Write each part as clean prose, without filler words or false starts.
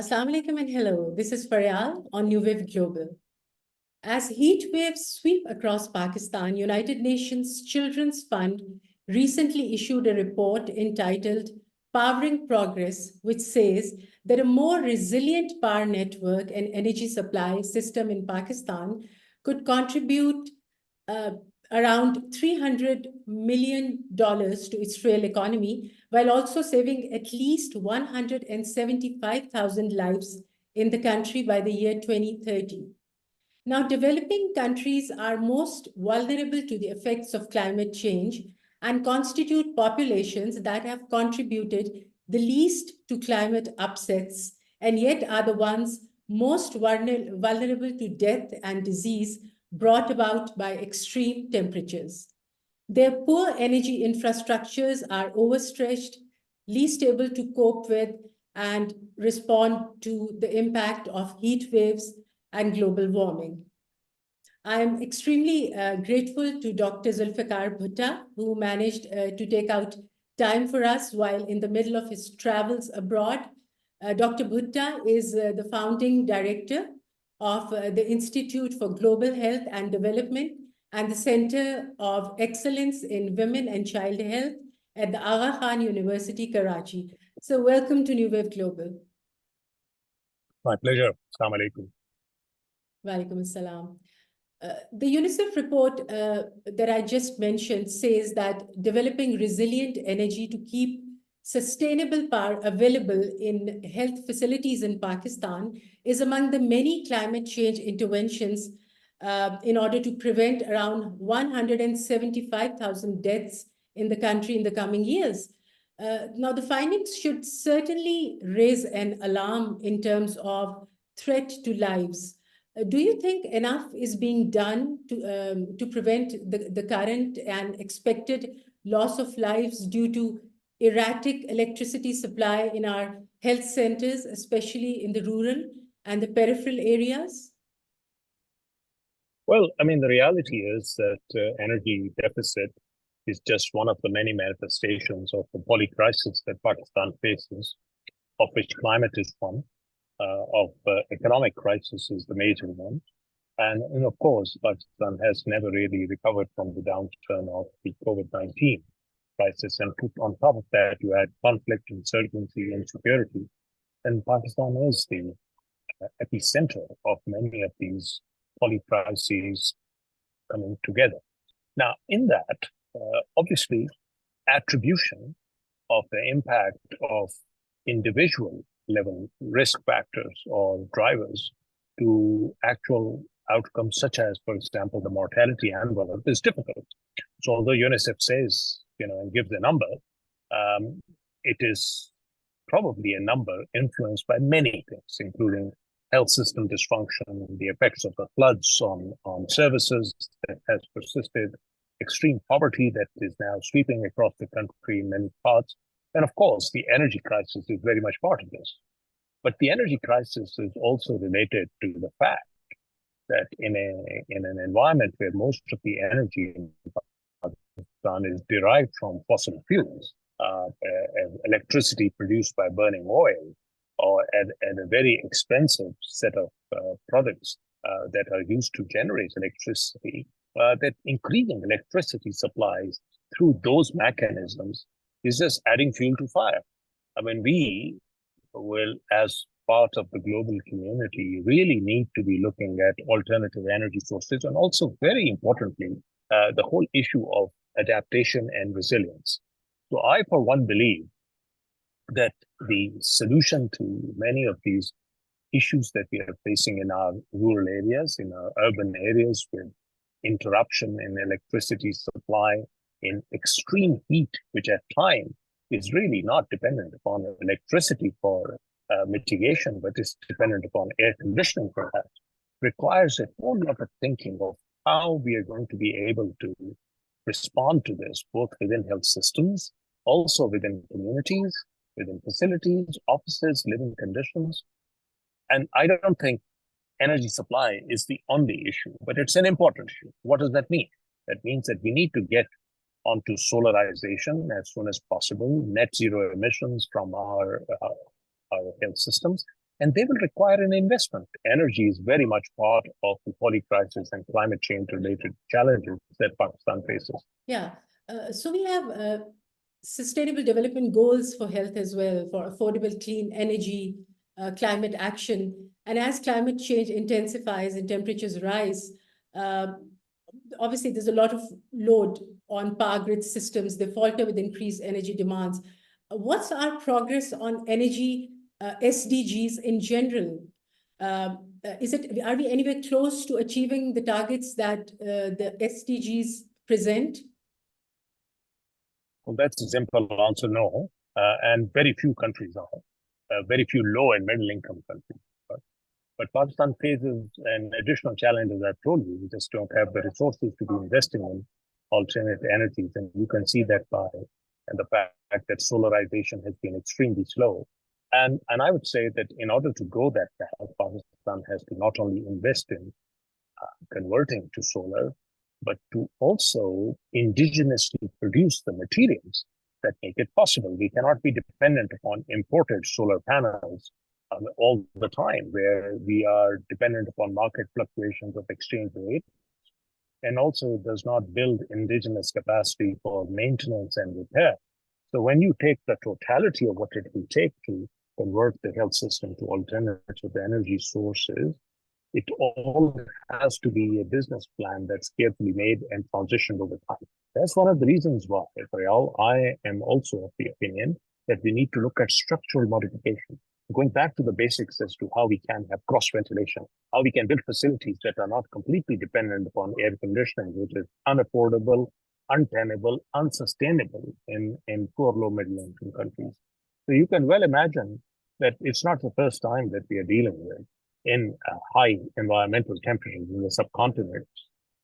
Assalamu alaikum and hello. This is Faryal on New Wave Global. As heat waves sweep across Pakistan, United Nations Children's Fund recently issued a report entitled Powering Progress, which says that a more resilient power network and energy supply system in Pakistan could contribute uh, around $300 million to its real economy, while also saving at least 175,000 lives in the country by the year 2030. Now, developing countries are most vulnerable to the effects of climate change and constitute populations that have contributed the least to climate upsets, and yet are the ones most vulnerable to death and disease brought about by extreme temperatures. Their poor energy infrastructures are overstretched, least able to cope with and respond to the impact of heat waves and global warming. I am extremely grateful to Dr. Zulfiqar Bhutta, who managed to take out time for us while in the middle of his travels abroad. Dr. Bhutta is the founding director of the Institute for Global Health and Development and the Center of Excellence in Women and Child Health at the Agha Khan University Karachi. So welcome to New Wave Global. My pleasure. Assalamu alaikum. Walaikum assalam. The UNICEF report that I just mentioned says that developing resilient energy to keep sustainable power available in health facilities in Pakistan is among the many climate change interventions in order to prevent around 175,000 deaths in the country in the coming years. Now, the findings should certainly raise an alarm in terms of threat to lives. Do you think enough is being done to prevent the current and expected loss of lives due to erratic electricity supply in our health centers, especially in the rural and the peripheral areas? Well, I mean, the reality is that energy deficit is just one of the many manifestations of the polycrisis that Pakistan faces, of which climate is one. Of economic crisis is the major one. And of course, Pakistan has never really recovered from the downturn of the COVID-19 crisis. And on top of that, you add conflict, insurgency, insecurity. And Pakistan is the epicenter of many of these polycrises coming together. Now, in that, obviously, attribution of the impact of individual level risk factors or drivers to actual outcomes such as, for example, the mortality envelope is difficult. So although UNICEF says, and gives a number, it is probably a number influenced by many things, including health system dysfunction, the effects of the floods on services that has persisted, extreme poverty that is now sweeping across the country in many parts. And of course, the energy crisis is very much part of this. But the energy crisis is also related to the fact that in an environment where most of the energy in Pakistan is derived from fossil fuels, electricity produced by burning oil, or at a very expensive set of products that are used to generate electricity, that increasing electricity supplies through those mechanisms is just adding fuel to fire. I mean, we will, as part of the global community, really need to be looking at alternative energy sources, and also, very importantly, the whole issue of adaptation and resilience. So I, for one, believe that the solution to many of these issues that we are facing in our rural areas, in our urban areas, with interruption in electricity supply, in extreme heat, which at times is really not dependent upon electricity for mitigation, but is dependent upon air conditioning perhaps, requires a whole lot of thinking of how we are going to be able to respond to this, both within health systems, also within communities, within facilities, offices, living conditions. And I don't think energy supply is the only issue, but it's an important issue. What does that mean? That means that we need to get onto solarization as soon as possible, net zero emissions from our health systems. and they will require an investment. Energy is very much part of the poly-crisis and climate change-related challenges that Pakistan faces. Yeah. So we have sustainable development goals for health as well, for affordable clean energy, climate action. And as climate change intensifies and temperatures rise, uh, obviously there's a lot of load on power grid systems. They falter with increased energy demands. What's our progress on energy SDGs in general? Are we anywhere close to achieving the targets that the SDGs present? Well, that's a simple answer, no. And very few countries are. Very few low and middle income countries. But Pakistan faces an additional challenge, as I've told you. We just don't have the resources to be investing in alternate energies. And you can see that by the fact that solarization has been extremely slow. And I would say that in order to grow that path, Pakistan has to not only invest in converting to solar, but to also indigenously produce the materials that make it possible. We cannot be dependent upon imported solar panels all the time, where we are dependent upon market fluctuations of exchange rate, and also does not build indigenous capacity for maintenance and repair. So when you take the totality of what it will take to convert the health system to alternative energy sources, it all has to be a business plan that's carefully made and transitioned over time. That's one of the reasons why, Faryal, I am also of the opinion that we need to look at structural modification, going back to the basics as to how we can have cross ventilation, how we can build facilities that are not completely dependent upon air conditioning, which is unaffordable, untenable, unsustainable in poor, low, middle income countries. So you can well imagine that it's not the first time that we are dealing with in high environmental temperatures in the subcontinent.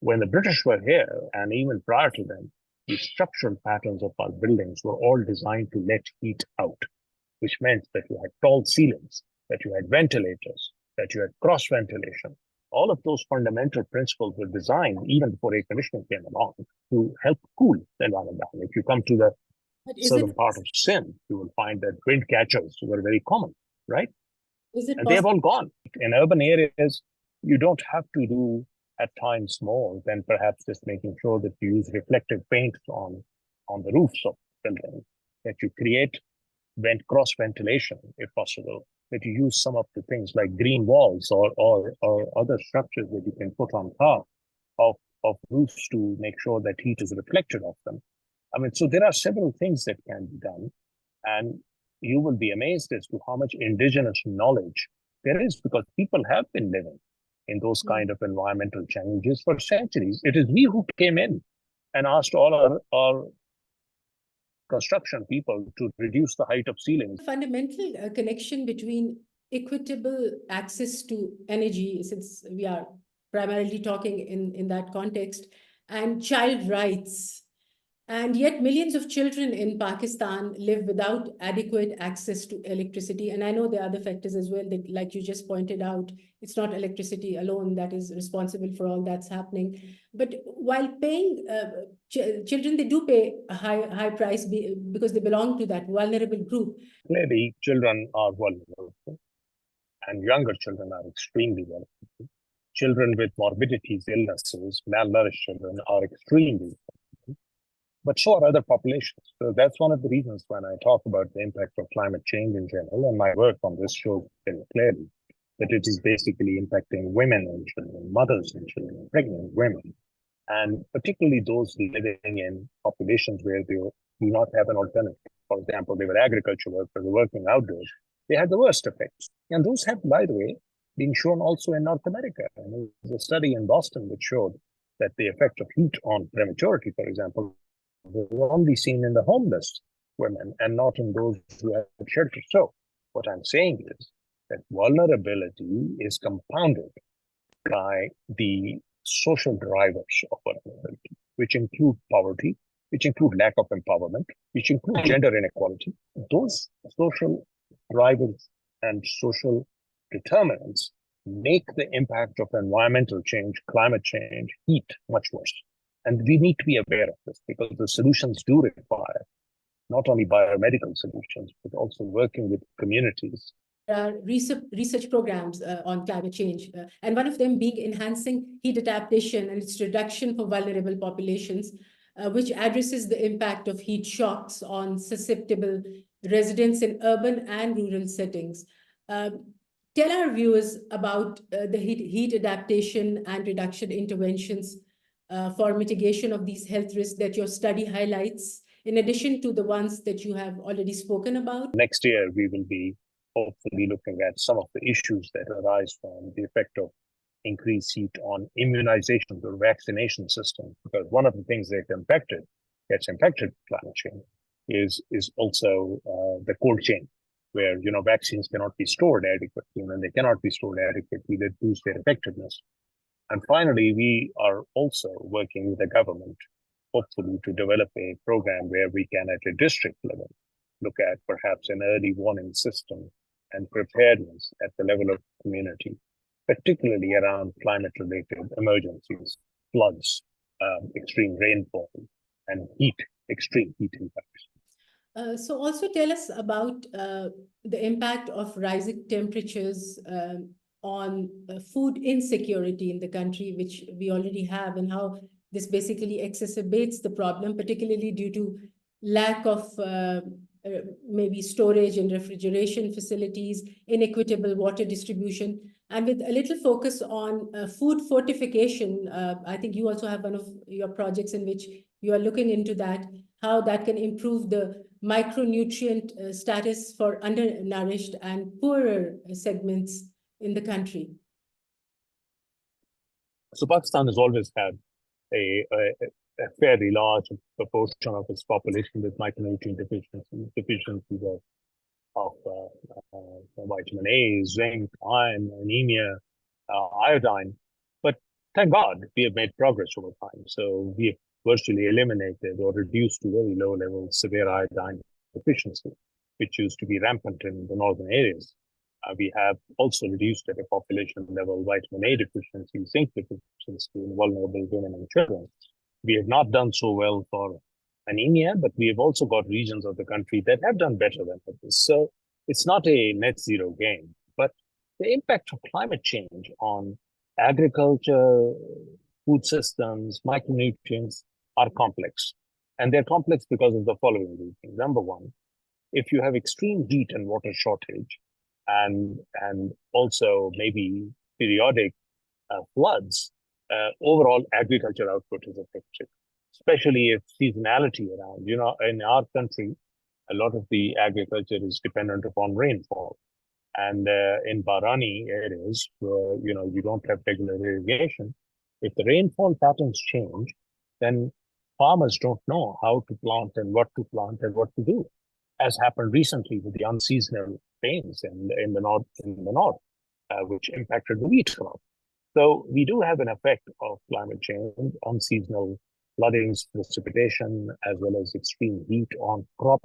When the British were here, and even prior to them, the structural patterns of our buildings were all designed to let heat out, which meant that you had tall ceilings, that you had ventilators, that you had cross ventilation. All of those fundamental principles were designed even before air conditioning came along to help cool the environment down. If you come to the southern part of Sindh, you will find that wind catchers were very common, right? And they have all gone. In urban areas, you don't have to do at times more than perhaps just making sure that you use reflective paints on the roofs of buildings, that you create cross ventilation if possible, that you use some of the things like green walls or other structures that you can put on top of roofs to make sure that heat is reflected off them. I mean, so there are several things that can be done, and you will be amazed as to how much indigenous knowledge there is, because people have been living in those kind of environmental challenges for centuries. It is we who came in and asked all our construction people to reduce the height of ceilings. Fundamental connection between equitable access to energy, since we are primarily talking in that context, and child rights. And yet millions of children in Pakistan live without adequate access to electricity. And I know there are other factors as well, that, like you just pointed out, it's not electricity alone that is responsible for all that's happening. But while paying children, they do pay a high price because they belong to that vulnerable group. Clearly, children are vulnerable, and younger children are extremely vulnerable. Children with morbidities, illnesses, malnourished children are extremely vulnerable. But so are other populations. So that's one of the reasons when I talk about the impact of climate change in general, and my work on this shows very clearly that it is basically impacting women and children, mothers and children, pregnant women, and particularly those living in populations where they do not have an alternative. For example, they were agriculture workers working outdoors. They had the worst effects. And those have, by the way, been shown also in North America. And there's a study in Boston that showed that the effect of heat on prematurity, for example, was only seen in the homeless women and not in those who have shelter. So what I'm saying is that vulnerability is compounded by the social drivers of vulnerability, which include poverty, which include lack of empowerment, which include gender inequality. Those social drivers and social determinants make the impact of environmental change, climate change, heat much worse. And we need to be aware of this, because the solutions do require not only biomedical solutions, but also working with communities are research programs on climate change, and one of them being enhancing heat adaptation and its reduction for vulnerable populations, which addresses the impact of heat shocks on susceptible residents in urban and rural settings. Tell our viewers about the heat adaptation and reduction interventions for mitigation of these health risks that your study highlights, in addition to the ones that you have already spoken about. Next year, we will be hopefully looking at some of the issues that arise from the effect of increased heat on immunization or vaccination system. Because one of the things that gets impacted by climate change is also the cold chain, where vaccines cannot be stored adequately, and when they cannot be stored adequately, they lose their effectiveness. And finally, we are also working with the government, hopefully, to develop a program where we can, at a district level, look at perhaps an early warning system and preparedness at the level of community, particularly around climate-related emergencies, floods, extreme rainfall, and extreme heat impacts. So also tell us about the impact of rising temperatures on food insecurity in the country, which we already have, and how this basically exacerbates the problem, particularly due to lack of maybe storage and refrigeration facilities, inequitable water distribution, and with a little focus on food fortification. I think you also have one of your projects in which you are looking into that, how that can improve the micronutrient status for undernourished and poorer segments in the country. So Pakistan has always had a fairly large proportion of its population with micronutrient deficiencies of vitamin A, zinc, iron, anemia, iodine. But thank God we have made progress over time. So we have virtually eliminated or reduced to very low levels severe iodine deficiency, which used to be rampant in the northern areas. We have also reduced at a population level vitamin A deficiency, zinc deficiency in vulnerable women and children. We have not done so well for anemia, but we have also got regions of the country that have done better than others. So it's not a net zero game, but the impact of climate change on agriculture, food systems, micronutrients are complex. And they're complex because of the following reasons. Number one, if you have extreme heat and water shortage, and also maybe periodic floods, overall agriculture output is affected, especially if seasonality around. In our country, a lot of the agriculture is dependent upon rainfall. And in Barani areas where, you don't have regular irrigation, if the rainfall patterns change, then farmers don't know how to plant and what to do, as happened recently with the unseasonal rains in the north, which impacted the wheat crop. So we do have an effect of climate change on seasonal floodings, precipitation, as well as extreme heat on crop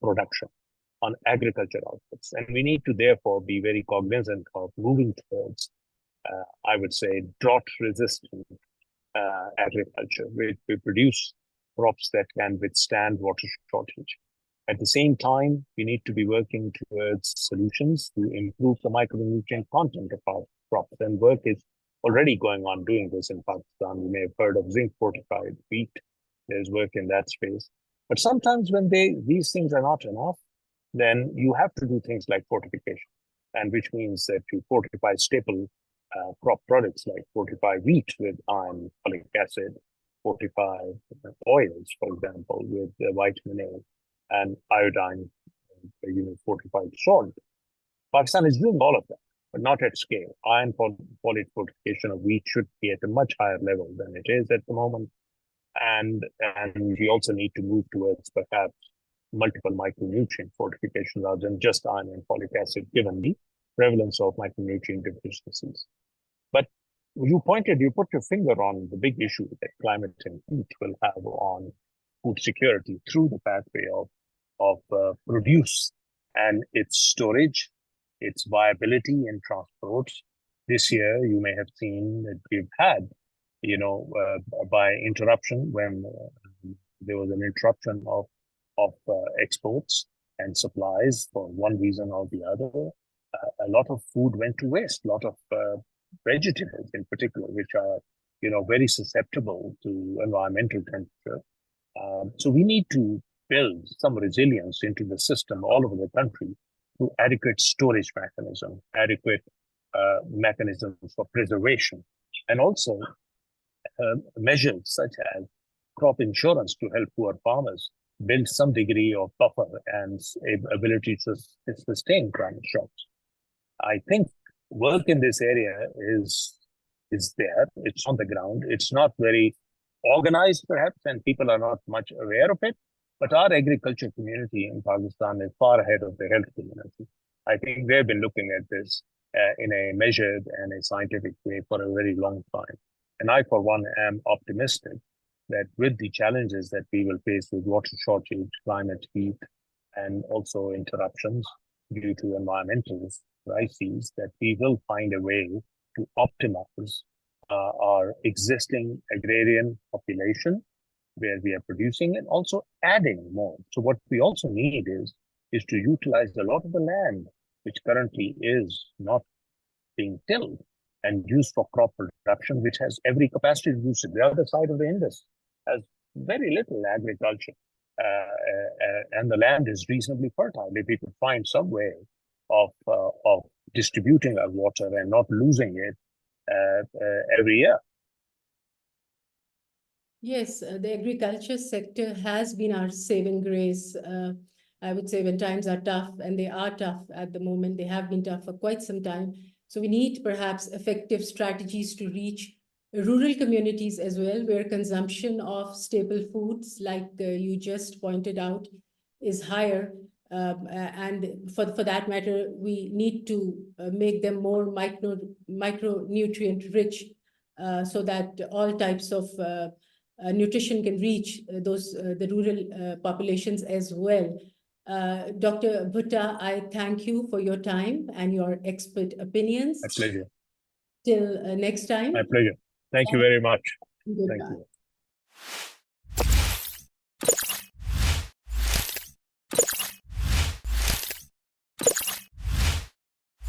production, on agriculture outputs. And we need to therefore be very cognizant of moving towards, I would say, drought-resistant agriculture. We produce crops that can withstand water shortage. At the same time, we need to be working towards solutions to improve the micronutrient content of our crops, and work is already going on doing this in Pakistan. You may have heard of zinc fortified wheat. There's work in that space. But sometimes when these things are not enough, then you have to do things like fortification, and which means that you fortify staple crop products, like fortify wheat with iron, folic acid, fortify oils, for example, with vitamin A, and iodine, fortified salt. Pakistan is doing all of that, but not at scale. Iron folate fortification of wheat should be at a much higher level than it is at the moment. And we also need to move towards perhaps multiple micronutrient fortification rather than just iron and folic acid, given the prevalence of micronutrient deficiencies. But you put your finger on the big issue that climate and heat will have on food security through the pathway of produce and its storage, its viability and transport. This year, you may have seen that we've had, by interruption, when there was an interruption of exports and supplies for one reason or the other, a lot of food went to waste, a lot of vegetables in particular, which are, very susceptible to environmental temperature. So we need to build some resilience into the system all over the country through adequate storage mechanism, adequate mechanisms for preservation, and also measures such as crop insurance to help poor farmers build some degree of buffer and ability to sustain climate shocks. I think work in this area is there. It's on the ground. It's not very organized, perhaps, and people are not much aware of it. But our agriculture community in Pakistan is far ahead of the health community. I think they've been looking at this in a measured and a scientific way for a very long time. And I, for one, am optimistic that with the challenges that we will face with water shortage, climate heat, and also interruptions due to environmental crises, that we will find a way to optimize our existing agrarian population where we are producing and also adding more. So what we also need is to utilize a lot of the land which currently is not being tilled and used for crop production, which has every capacity to use it. The other side of the Indus has very little agriculture, and the land is reasonably fertile. If we could find some way of distributing our water and not losing it every year. Yes, the agriculture sector has been our saving grace. I would say when times are tough, and they are tough at the moment, they have been tough for quite some time. So we need perhaps effective strategies to reach rural communities as well, where consumption of staple foods, like you just pointed out, is higher. And for that matter, we need to make them more micronutrient rich, so that all types of nutrition can reach the rural populations as well. Dr. Bhutta, I thank you for your time and your expert opinions. My pleasure. Till next time. My pleasure. Thank you very much. Goodbye. Thank you.